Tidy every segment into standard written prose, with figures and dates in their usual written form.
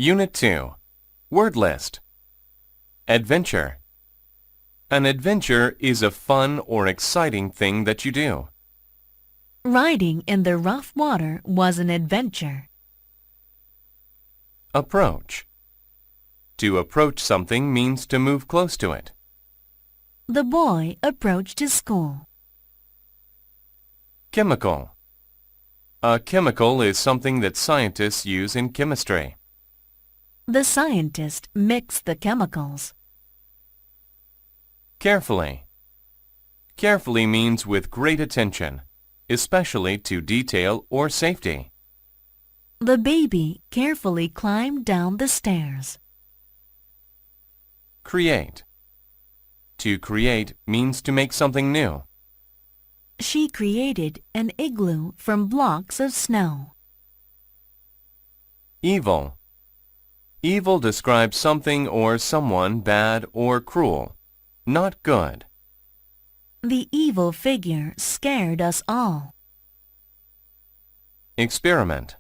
Unit 2. Word list. Adventure. An adventure is a fun or exciting thing that you do. Riding in the rough water was an adventure. Approach. To approach something means to move close to it. The boy approached his school. Chemical. A chemical is something that scientists use in chemistry. The scientist mixed the chemicals. Carefully. Carefully means with great attention, especially to detail or safety. The baby carefully climbed down the stairs. Create. To create means to make something new. She created an igloo from blocks of snow. Evil. Evil describes something or someone bad or cruel, not good. The evil figure scared us all. Experiment.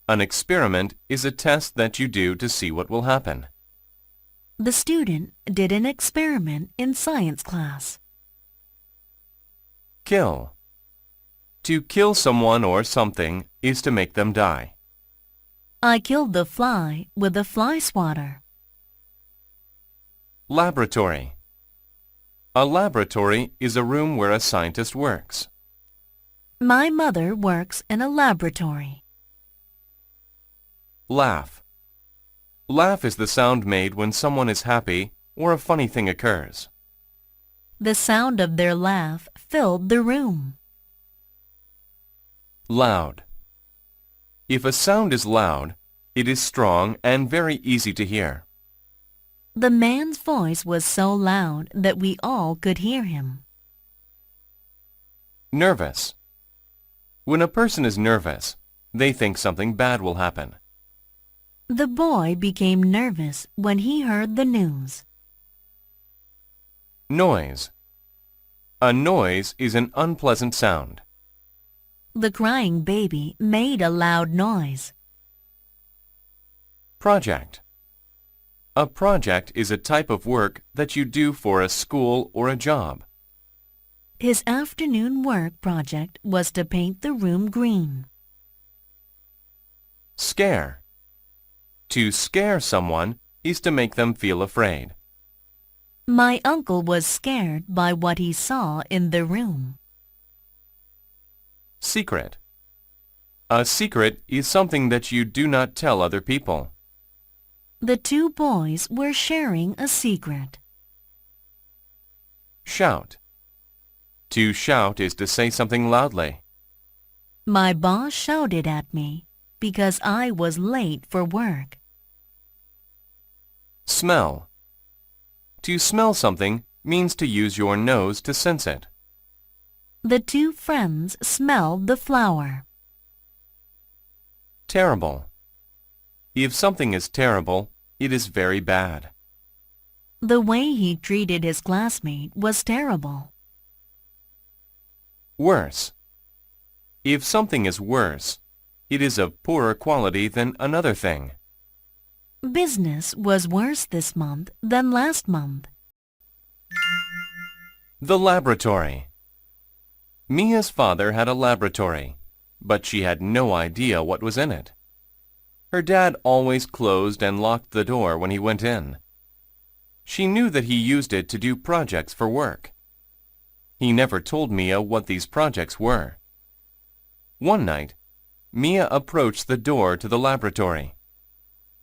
An experiment is a test that you do to see what will happen. The student did an experiment in science class. Kill. To kill someone or something is to make them die. I killed the fly with a fly swatter. Laboratory. A laboratory is a room where a scientist works. My mother works in a laboratory. Laugh. Laugh is the sound made when someone is happy or a funny thing occurs. The sound of their laugh filled the room. Loud. If a sound is loud, it is strong and very easy to hear. The man's voice was so loud that we all could hear him. Nervous. When a person is nervous, they think something bad will happen. The boy became nervous when he heard the news. Noise. A noise is an unpleasant sound. The crying baby made a loud noise. Project. A project is a type of work that you do for a school or a job. His afternoon work project was to paint the room green. Scare. To scare someone is to make them feel afraid. My uncle was scared by what he saw in the room. Secret. A secret is something that you do not tell other people. The two boys were sharing a secret. Shout. To shout is to say something loudly. My boss shouted at me because I was late for work. Smell. To smell something means to use your nose to sense it. The two friends smelled the flower. Terrible. If something is terrible, it is very bad. The way he treated his classmate was terrible. Worse. If something is worse, it is of poorer quality than another thing. Business was worse this month than last month. The laboratory. Mia's father had a laboratory, but she had no idea what was in it. Her dad always closed and locked the door when he went in. She knew that he used it to do projects for work. He never told Mia what these projects were. One night, Mia approached the door to the laboratory.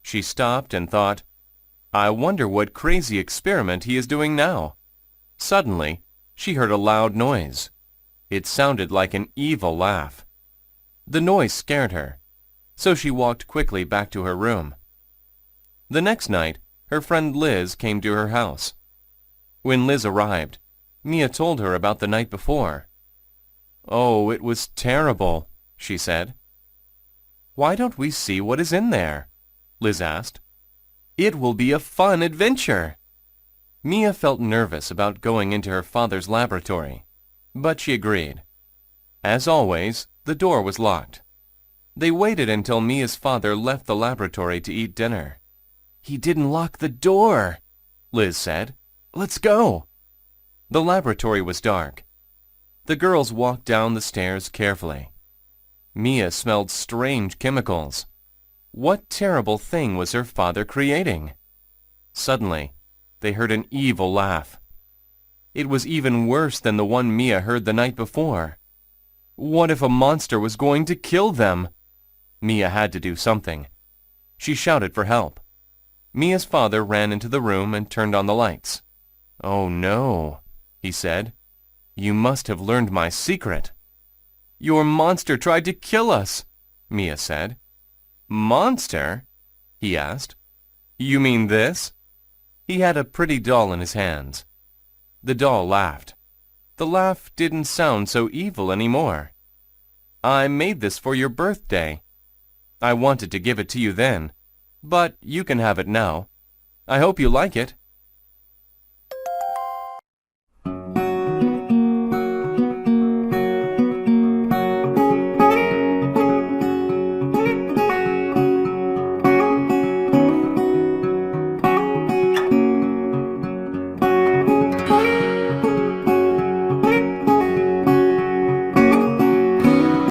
She stopped and thought, I wonder what crazy experiment he is doing now. Suddenly, she heard a loud noise. It sounded like an evil laugh. The noise scared her, so she walked quickly back to her room. The next night, her friend Liz came to her house. When Liz arrived, Mia told her about the night before. Oh, it was terrible, she said. Why don't we see what is in there? Liz asked. It will be a fun adventure. Mia felt nervous about going into her father's laboratory, but she agreed. As always, the door was locked. They waited until Mia's father left the laboratory to eat dinner. "He didn't lock the door," Liz said. "Let's go." The laboratory was dark. The girls walked down the stairs carefully. Mia smelled strange chemicals. What terrible thing was her father creating? Suddenly, they heard an evil laugh. It was even worse than the one Mia heard the night before. What if a monster was going to kill them? Mia had to do something. She shouted for help. Mia's father ran into the room and turned on the lights. "Oh no," he said. "You must have learned my secret." "Your monster tried to kill us," Mia said. "Monster?" he asked. "You mean this?" He had a pretty doll in his hands. The doll laughed. The laugh didn't sound so evil anymore. "I made this for your birthday. I wanted to give it to you then, but you can have it now. I hope you like it."